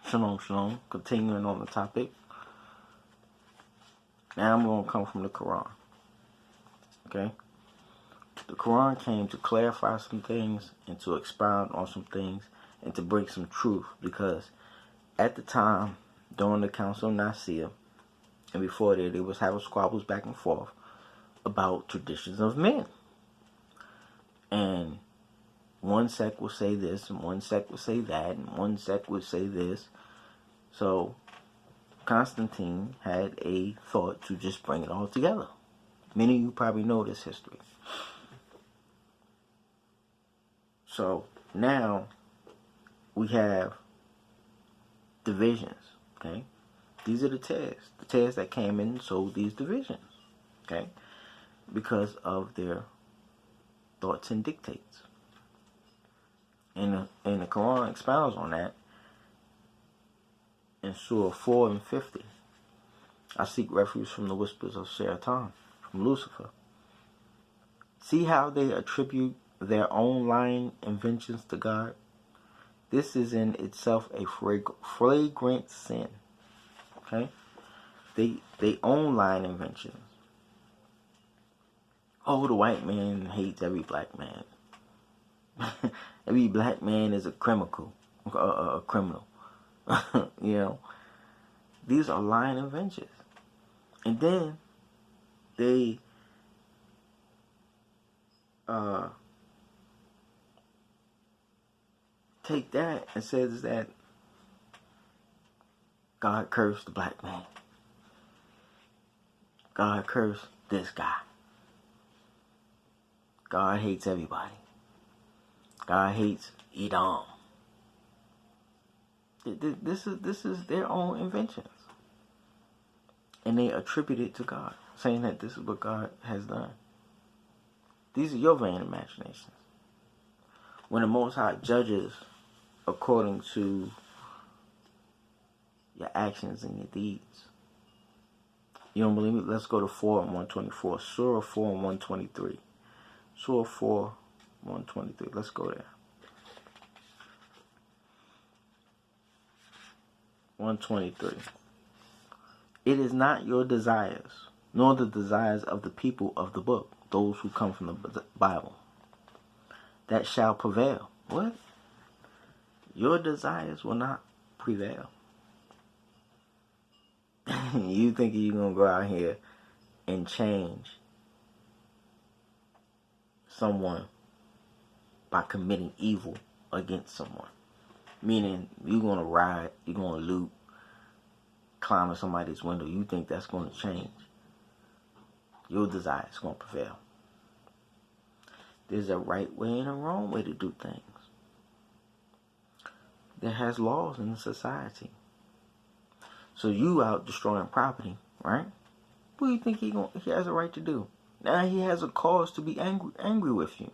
Shalom, shalom. Continuing on the topic. Now I'm going to come from the Quran. Okay? The Quran came to clarify some things and to expound on some things and to bring some truth, because at the time, during the Council of Nicaea, and before that, they was having squabbles back and forth about traditions of men. And one sect would say this, and one sect would say that, and one sect would say this. So Constantine had a thought to just bring it all together. Many of you probably know this history. So now we have divisions, okay? These are the tares that came in and sowed these divisions, okay? Because of their thoughts and dictates. And the Quran expounds on that in Surah 4 and 50. I seek refuge from the whispers of Shaitan, from Lucifer. See how they attribute their own lying inventions to God? This is in itself a flagrant sin. Okay? They own lying inventions. Oh, the white man hates every black man. Every black man is a criminal. You know, these are lying inventions. And then they take that and says that God cursed the black man. God cursed this guy. God hates everybody. God hates Edom. This is their own inventions. And they attribute it to God, saying that this is what God has done. These are your vain imaginations. When the Most High judges according to your actions and your deeds. You don't believe me? Let's go to 4 and 124. Surah 4 and 123. Surah 4, 123. Let's go there. 123. It is not your desires, nor the desires of the people of the book, those who come from the Bible, that shall prevail. What? Your desires will not prevail. You think you're going to go out here and change someone by committing evil against someone? Meaning, you're going to riot, you're going to loot, climb in somebody's window. You think that's going to change? Your desire is going to prevail. There's a right way and a wrong way to do things. There has laws in the society. So you out destroying property, right? What do you think he has a right to do? Now he has a cause to be angry with you.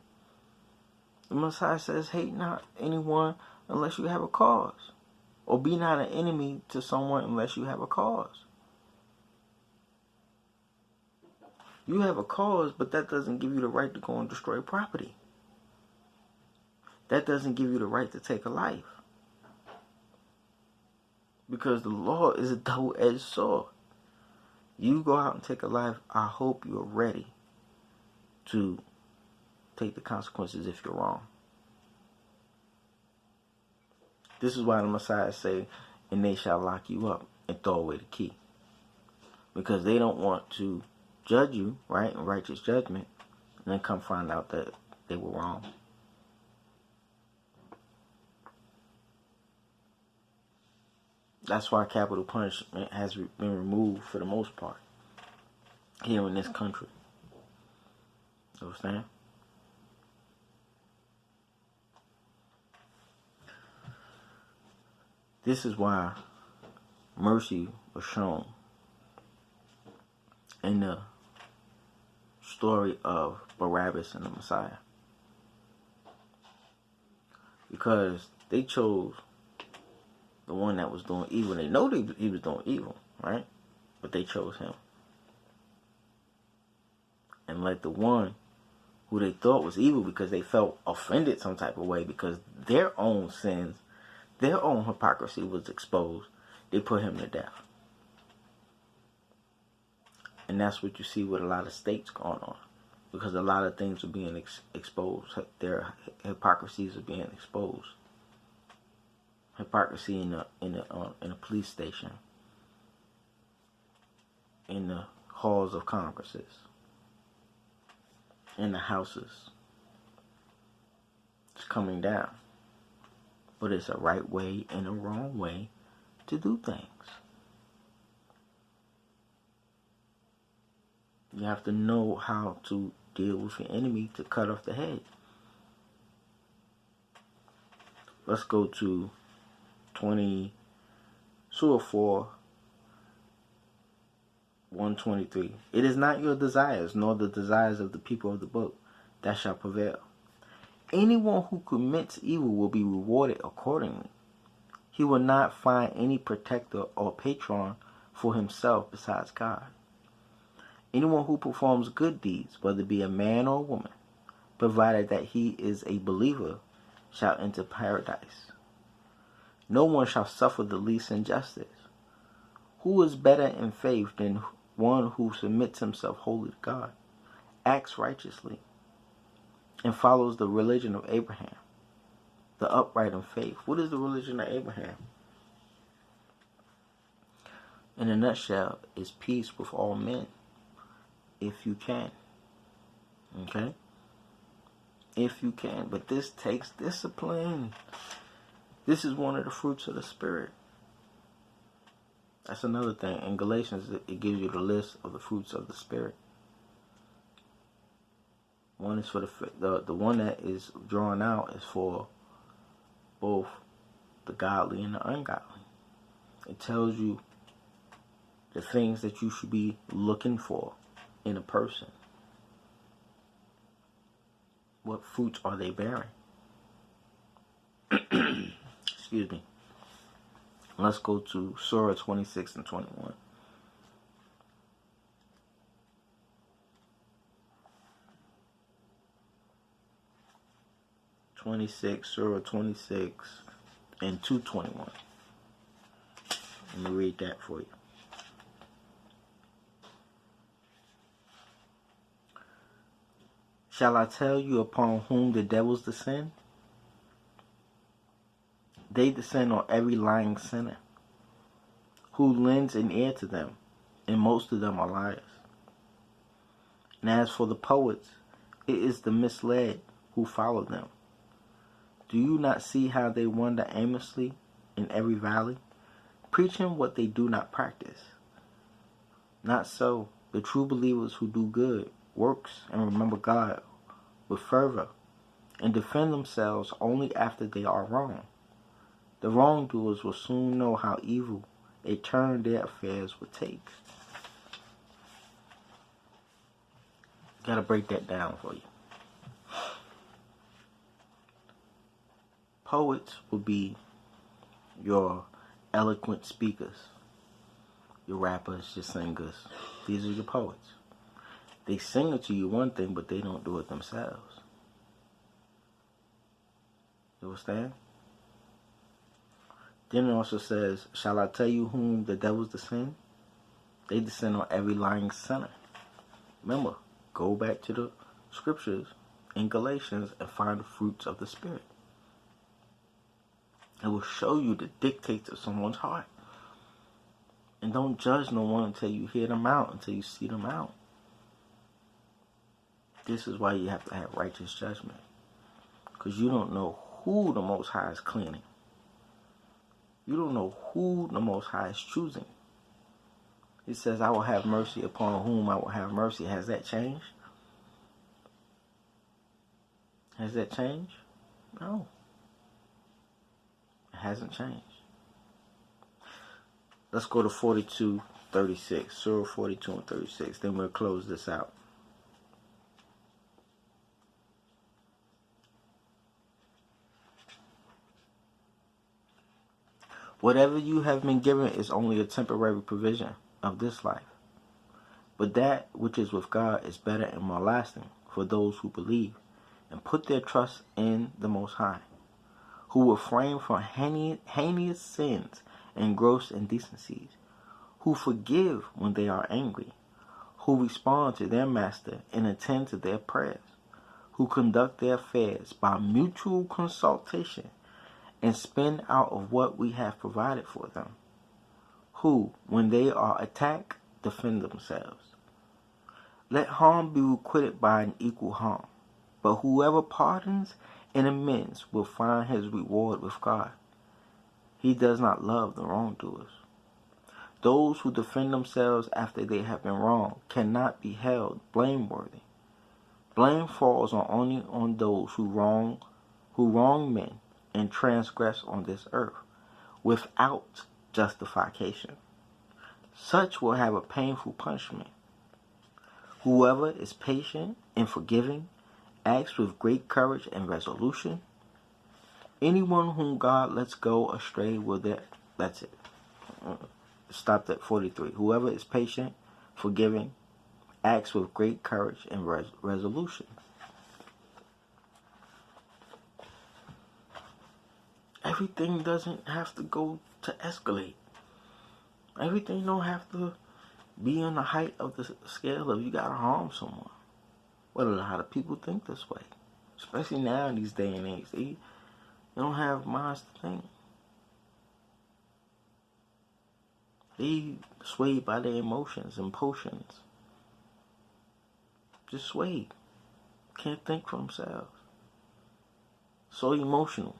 The Messiah says, hate not anyone unless you have a cause. Or be not an enemy to someone unless you have a cause. You have a cause, but that doesn't give you the right to go and destroy property. That doesn't give you the right to take a life. Because the law is a double-edged sword. You go out and take a life, I hope you're ready to take the consequences if you're wrong. This is why the Messiah say, and they shall lock you up and throw away the key. Because they don't want to judge you, right, in righteous judgment, and then come find out that they were wrong. That's why capital punishment has been removed for the most part here in this country. You understand? This is why mercy was shown in the story of Barabbas and the Messiah. Because they chose the one that was doing evil. They know he was doing evil, right? But they chose him. And let the one who they thought was evil because they felt offended some type of way because their own sins their own hypocrisy was exposed, they put him to death. And that's what you see with a lot of states going on, because a lot of things are being exposed. Their hypocrisies are being exposed. Hypocrisy in a police station, in the halls of congresses, in the houses. It's coming down. But it's a right way and a wrong way to do things. You have to know how to deal with your enemy to cut off the head. Let's go to Surah 4, 123. It is not your desires, nor the desires of the people of the book, that shall prevail. Anyone who commits evil will be rewarded accordingly. He will not find any protector or patron for himself besides God. Anyone who performs good deeds, whether it be a man or a woman, provided that he is a believer, shall enter paradise. No one shall suffer the least injustice. Who is better in faith than one who submits himself wholly to God, acts righteously, and follows the religion of Abraham, the upright in faith? What is the religion of Abraham? In a nutshell, is peace with all men, if you can. Okay? If you can. But this takes discipline. This is one of the fruits of the Spirit. That's another thing. In Galatians, it gives you the list of the fruits of the Spirit. One is for the one that is drawn out is for both the godly and the ungodly. It tells you the things that you should be looking for in a person. What fruits are they bearing? Excuse me. Let's go to Surah 26 and 21. Surah 26 and 221. Let me read that for you. Shall I tell you upon whom the devils descend? They descend on every lying sinner who lends an ear to them, and most of them are liars. And as for the poets, it is the misled who follow them. Do you not see how they wander aimlessly in every valley, preaching what they do not practice? Not so. The true believers who do good works and remember God with fervor and defend themselves only after they are wrong. The wrongdoers will soon know how evil a turn their affairs would take. Gotta break that down for you. Poets will be your eloquent speakers, your rappers, your singers. These are your poets. They sing it to you one thing, but they don't do it themselves. You understand? Then it also says, shall I tell you whom the devils descend? They descend on every lying sinner. Remember, go back to the scriptures in Galatians and find the fruits of the Spirit. It will show you the dictates of someone's heart. And don't judge no one until you hear them out, until you see them out. This is why you have to have righteous judgment. Because you don't know who the Most High is cleaning. You don't know who the Most High is choosing. He says, I will have mercy upon whom I will have mercy. Has that changed? Has that changed? No. It hasn't changed. Let's go to 42:36. Surah 42 and 36. Then we'll close this out. Whatever you have been given is only a temporary provision of this life. But that which is with God is better and more lasting for those who believe and put their trust in the Most High, who refrain from heinous sins and gross indecencies, who forgive when they are angry, who respond to their master and attend to their prayers, who conduct their affairs by mutual consultation and spend out of what we have provided for them, who, when they are attacked, defend themselves. Let harm be requited by an equal harm, but whoever pardons and amends will find his reward with God. He does not love the wrongdoers. Those who defend themselves after they have been wronged cannot be held blameworthy. Blame falls only on those who wrong men and transgress on this earth without justification. Such will have a painful punishment. Whoever is patient and forgiving acts with great courage and resolution. Anyone whom God lets go astray will that's it. Stopped at 43. Whoever is patient, forgiving, acts with great courage and resolution. Everything doesn't have to go to escalate. Everything don't have to be on the height of the scale of you gotta harm someone. Well, a lot of people think this way, especially now in these day and age. They don't have minds to think. They swayed by their emotions and potions. Just swayed. Can't think for themselves. So emotional.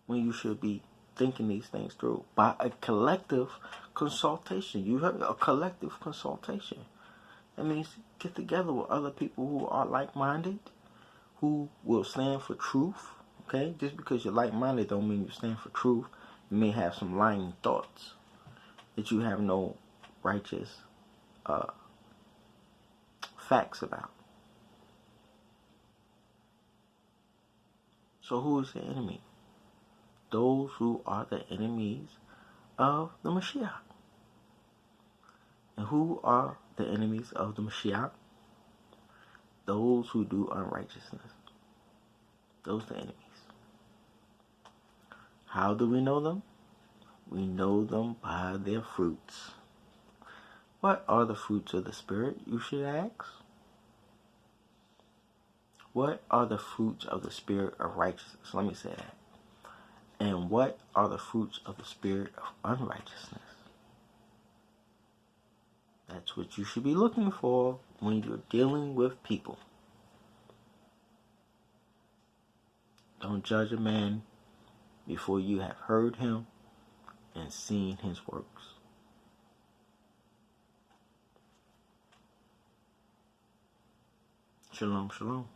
When you should be thinking these things through by a collective consultation. You heard a collective consultation. That means get together with other people who are like-minded, who will stand for truth. Okay, just because you're like-minded don't mean you stand for truth. You may have some lying thoughts that you have no righteous facts about. So who is the enemy? Those who are the enemies of the Mashiach. And who are the enemies of the Mashiach? Those who do unrighteousness. Those are the enemies. How do we know them? We know them by their fruits. What are the fruits of the Spirit, you should ask? What are the fruits of the Spirit of righteousness? Let me say that. And what are the fruits of the spirit of unrighteousness? That's what you should be looking for when you're dealing with people. Don't judge a man before you have heard him and seen his works. Shalom, shalom.